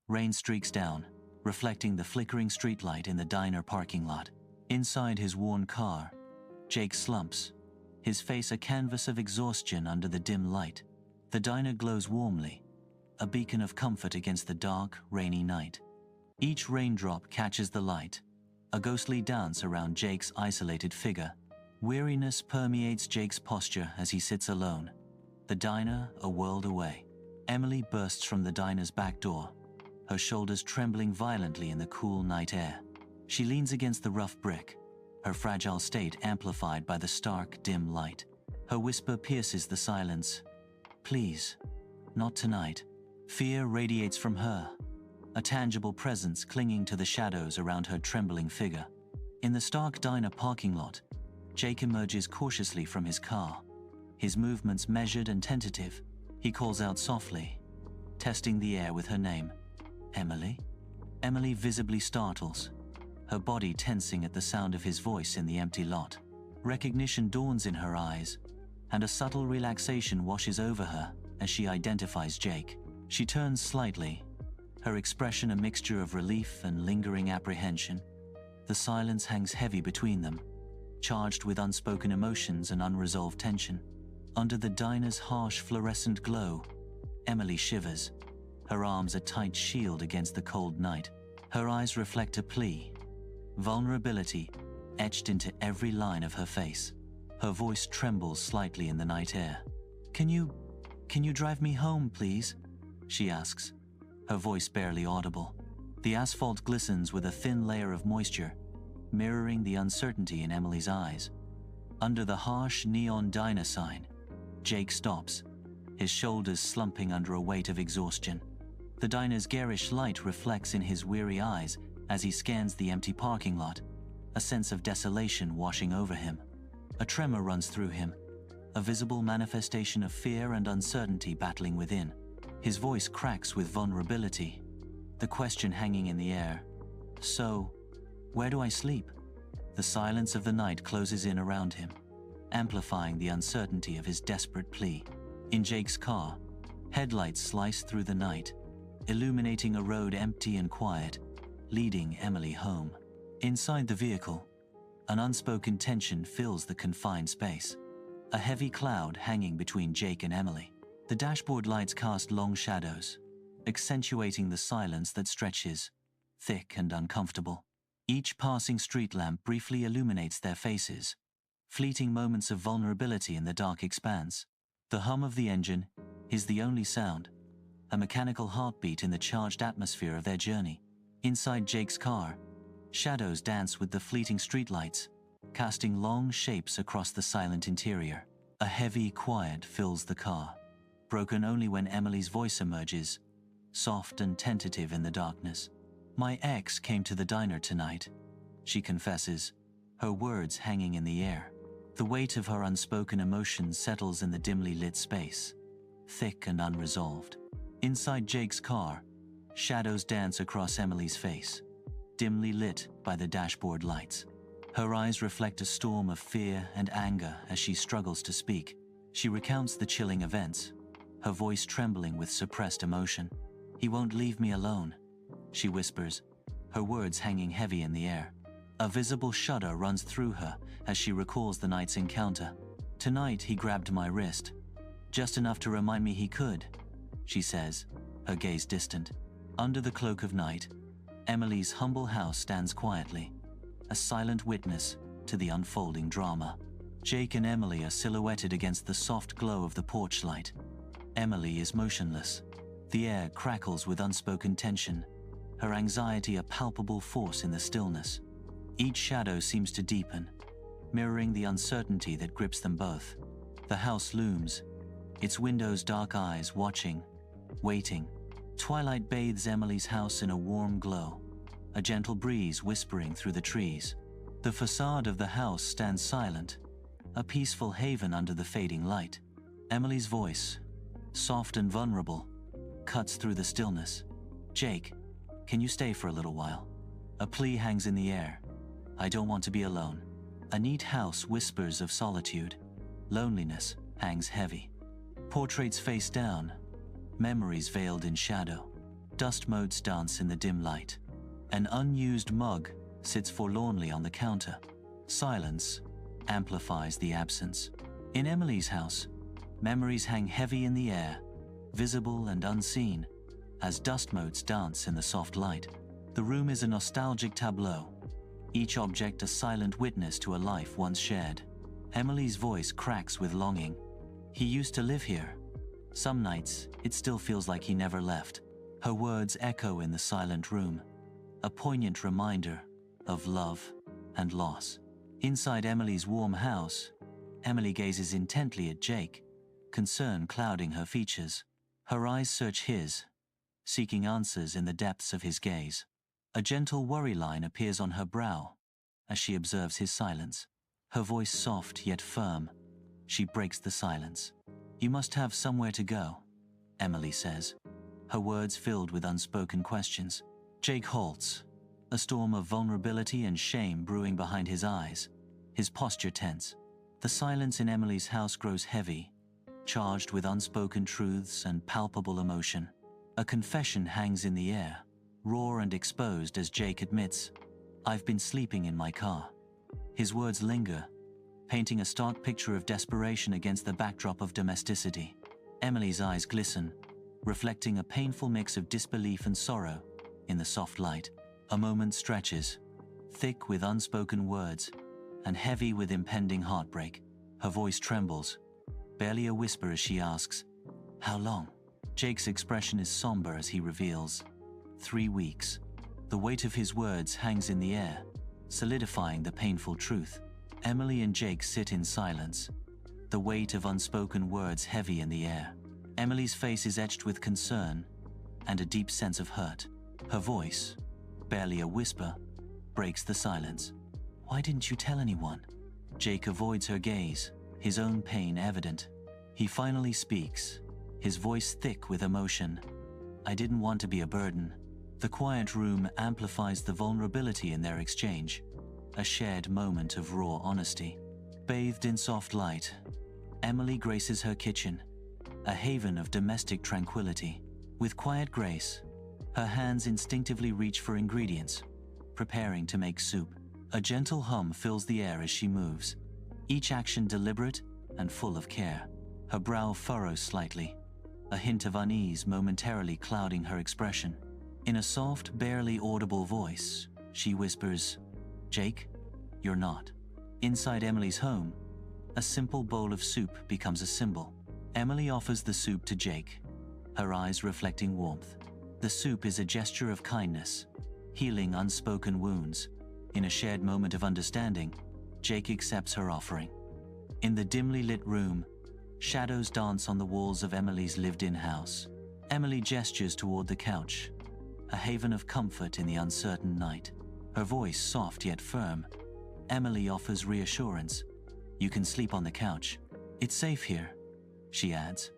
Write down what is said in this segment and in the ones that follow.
Rain streaks down, reflecting the flickering streetlight in the diner parking lot. Inside his worn car, Jake slumps, his face a canvas of exhaustion under the dim light. The diner glows warmly, a beacon of comfort against the dark, rainy night. Each raindrop catches the light, a ghostly dance around Jake's isolated figure. Weariness permeates Jake's posture as he sits alone, the diner a world away. Emily bursts from the diner's back door, her shoulders trembling violently in the cool night air. She leans against the rough brick, her fragile state amplified by the stark, dim light. Her whisper pierces the silence. "Please, not tonight." Fear radiates from her, a tangible presence clinging to the shadows around her trembling figure. In the stark diner parking lot, Jake emerges cautiously from his car, his movements measured and tentative. He calls out softly, testing the air with her name. "Emily?" Emily visibly startles, her body tensing at the sound of his voice in the empty lot. Recognition dawns in her eyes, and a subtle relaxation washes over her as she identifies Jake. She turns slightly, her expression a mixture of relief and lingering apprehension. The silence hangs heavy between them, charged with unspoken emotions and unresolved tension. Under the diner's harsh fluorescent glow, Emily shivers, her arms a tight shield against the cold night. Her eyes reflect a plea, vulnerability etched into every line of her face. Her voice trembles slightly in the night air. Can you drive me home, please?" she asks, her voice barely audible. The asphalt glistens with a thin layer of moisture, mirroring the uncertainty in Emily's eyes. Under the harsh neon diner sign, Jake stops, his shoulders slumping under a weight of exhaustion. The diner's garish light reflects in his weary eyes as he scans the empty parking lot, a sense of desolation washing over him. A tremor runs through him, a visible manifestation of fear and uncertainty battling within. His voice cracks with vulnerability, the question hanging in the air. "So, where do I sleep?" The silence of the night closes in around him, amplifying the uncertainty of his desperate plea. In Jake's car, headlights slice through the night, illuminating a road empty and quiet, leading Emily home. Inside the vehicle, an unspoken tension fills the confined space, a heavy cloud hanging between Jake and Emily. The dashboard lights cast long shadows, accentuating the silence that stretches, thick and uncomfortable. Each passing street lamp briefly illuminates their faces, fleeting moments of vulnerability in the dark expanse. The hum of the engine is the only sound, a mechanical heartbeat in the charged atmosphere of their journey. Inside Jake's car, shadows dance with the fleeting streetlights, casting long shapes across the silent interior. A heavy quiet fills the car, broken only when Emily's voice emerges, soft and tentative in the darkness. "My ex came to the diner tonight," she confesses, her words hanging in the air. The weight of her unspoken emotion settles in the dimly lit space, thick and unresolved. Inside Jake's car, shadows dance across Emily's face, dimly lit by the dashboard lights. Her eyes reflect a storm of fear and anger as she struggles to speak. She recounts the chilling events, her voice trembling with suppressed emotion. "He won't leave me alone," she whispers, her words hanging heavy in the air. A visible shudder runs through her as she recalls the night's encounter. "Tonight he grabbed my wrist, just enough to remind me he could," she says, her gaze distant. Under the cloak of night, Emily's humble house stands quietly, a silent witness to the unfolding drama. Jake and Emily are silhouetted against the soft glow of the porch light. Emily is motionless. The air crackles with unspoken tension, her anxiety a palpable force in the stillness. Each shadow seems to deepen, mirroring the uncertainty that grips them both. The house looms, its windows dark eyes watching, waiting. Twilight bathes Emily's house in a warm glow, a gentle breeze whispering through the trees. The facade of the house stands silent, a peaceful haven under the fading light. Emily's voice, soft and vulnerable, cuts through the stillness. "Jake, can you stay for a little while?" A plea hangs in the air. "I don't want to be alone." A neat house whispers of solitude. Loneliness hangs heavy. Portraits face down, memories veiled in shadow. Dust motes dance in the dim light. An unused mug sits forlornly on the counter. Silence amplifies the absence. In Emily's house, memories hang heavy in the air, visible and unseen, as dust motes dance in the soft light. The room is a nostalgic tableau, each object a silent witness to a life once shared. Emily's voice cracks with longing. He used to live here. Some nights, it still feels like he never left. Her words echo in the silent room, a poignant reminder of love and loss. Inside Emily's warm house, Emily gazes intently at Jake, concern clouding her features. Her eyes search his, seeking answers in the depths of his gaze. A gentle worry line appears on her brow as she observes his silence. Her voice soft yet firm. She breaks the silence. "You must have somewhere to go," Emily says, her words filled with unspoken questions. Jake halts, a storm of vulnerability and shame brewing behind his eyes, his posture tense. The silence in Emily's house grows heavy, charged with unspoken truths and palpable emotion. A confession hangs in the air, raw and exposed as Jake admits, "I've been sleeping in my car." His words linger, painting a stark picture of desperation against the backdrop of domesticity. Emily's eyes glisten, reflecting a painful mix of disbelief and sorrow in the soft light. A moment stretches, thick with unspoken words and heavy with impending heartbreak. Her voice trembles, barely a whisper as she asks, "How long?" Jake's expression is somber as he reveals, 3 weeks. The weight of his words hangs in the air, solidifying the painful truth. Emily and Jake sit in silence, the weight of unspoken words heavy in the air. Emily's face is etched with concern and a deep sense of hurt. Her voice, barely a whisper, breaks the silence. "Why didn't you tell anyone?" Jake avoids her gaze, his own pain evident. He finally speaks, his voice thick with emotion. "I didn't want to be a burden." The quiet room amplifies the vulnerability in their exchange, a shared moment of raw honesty. Bathed in soft light, Emily graces her kitchen, a haven of domestic tranquility. With quiet grace, her hands instinctively reach for ingredients, preparing to make soup. A gentle hum fills the air as she moves, each action deliberate and full of care. Her brow furrows slightly, a hint of unease momentarily clouding her expression. In a soft, barely audible voice, she whispers, "Jake, you're not." Inside Emily's home, a simple bowl of soup becomes a symbol. Emily offers the soup to Jake, her eyes reflecting warmth. The soup is a gesture of kindness, healing unspoken wounds. In a shared moment of understanding, Jake accepts her offering. In the dimly lit room, shadows dance on the walls of Emily's lived-in house. Emily gestures toward the couch, a haven of comfort in the uncertain night. Her voice soft yet firm, Emily offers reassurance. "You can sleep on the couch. It's safe here," she adds,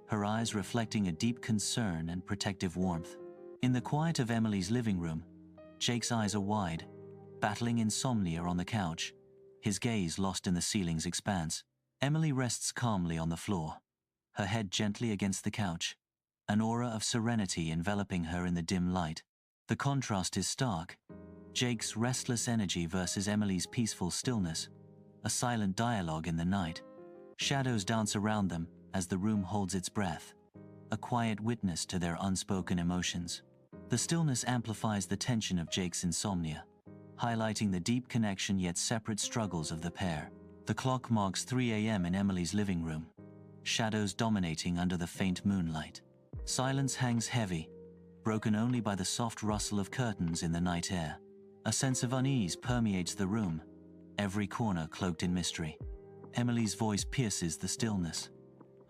her eyes reflecting a deep concern and protective warmth. In the quiet of Emily's living room, Jake's eyes are wide, battling insomnia on the couch, his gaze lost in the ceiling's expanse. Emily rests calmly on the floor, her head gently against the couch, an aura of serenity enveloping her in the dim light. The contrast is stark, Jake's restless energy versus Emily's peaceful stillness, a silent dialogue in the night. Shadows dance around them as the room holds its breath, a quiet witness to their unspoken emotions. The stillness amplifies the tension of Jake's insomnia, highlighting the deep connection yet separate struggles of the pair. The clock marks 3 a.m. in Emily's living room, shadows dominating under the faint moonlight. Silence hangs heavy, broken only by the soft rustle of curtains in the night air. A sense of unease permeates the room, every corner cloaked in mystery. Emily's voice pierces the stillness.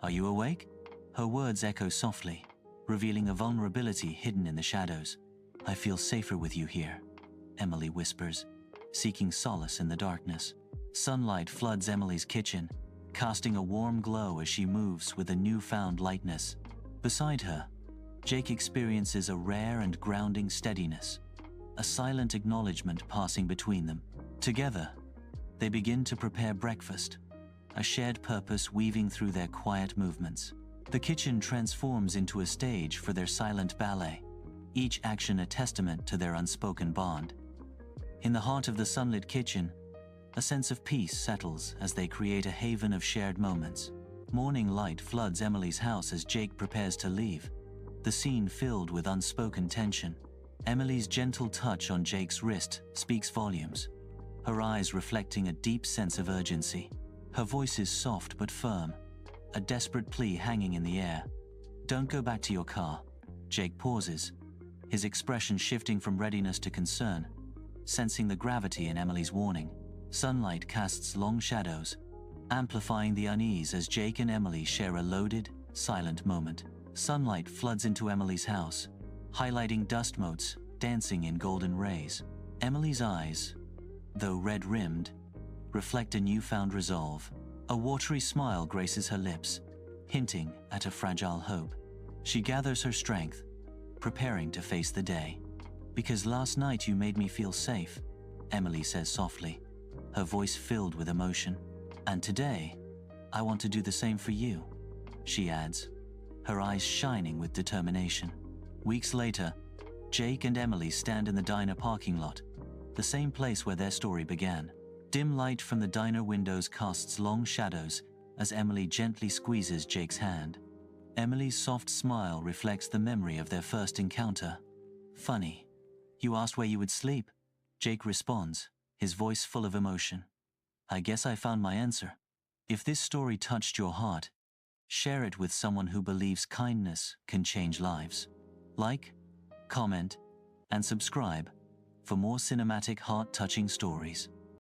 "Are you awake?" Her words echo softly, revealing a vulnerability hidden in the shadows. "I feel safer with you here," Emily whispers, seeking solace in the darkness. Sunlight floods Emily's kitchen, casting a warm glow as she moves with a newfound lightness. Beside her, Jake experiences a rare and grounding steadiness, a silent acknowledgement passing between them. Together, they begin to prepare breakfast, a shared purpose weaving through their quiet movements. The kitchen transforms into a stage for their silent ballet, each action a testament to their unspoken bond. In the heart of the sunlit kitchen, a sense of peace settles as they create a haven of shared moments. Morning light floods Emily's house as Jake prepares to leave, the scene filled with unspoken tension. Emily's gentle touch on Jake's wrist speaks volumes, her eyes reflecting a deep sense of urgency. Her voice is soft but firm, a desperate plea hanging in the air. "Don't go back to your car." Jake pauses, his expression shifting from readiness to concern, sensing the gravity in Emily's warning. Sunlight casts long shadows, amplifying the unease as Jake and Emily share a loaded, silent moment. Sunlight floods into Emily's house, highlighting dust motes dancing in golden rays. Emily's eyes, though red-rimmed, reflect a newfound resolve. A watery smile graces her lips, hinting at a fragile hope. She gathers her strength, preparing to face the day. "Because last night you made me feel safe," Emily says softly, her voice filled with emotion. "And today, I want to do the same for you," she adds, her eyes shining with determination. Weeks later, Jake and Emily stand in the diner parking lot, the same place where their story began. Dim light from the diner windows casts long shadows as Emily gently squeezes Jake's hand. Emily's soft smile reflects the memory of their first encounter. "Funny, you asked where you would sleep," Jake responds, his voice full of emotion. "I guess I found my answer." If this story touched your heart, share it with someone who believes kindness can change lives. Like, comment, and subscribe for more cinematic, heart-touching stories.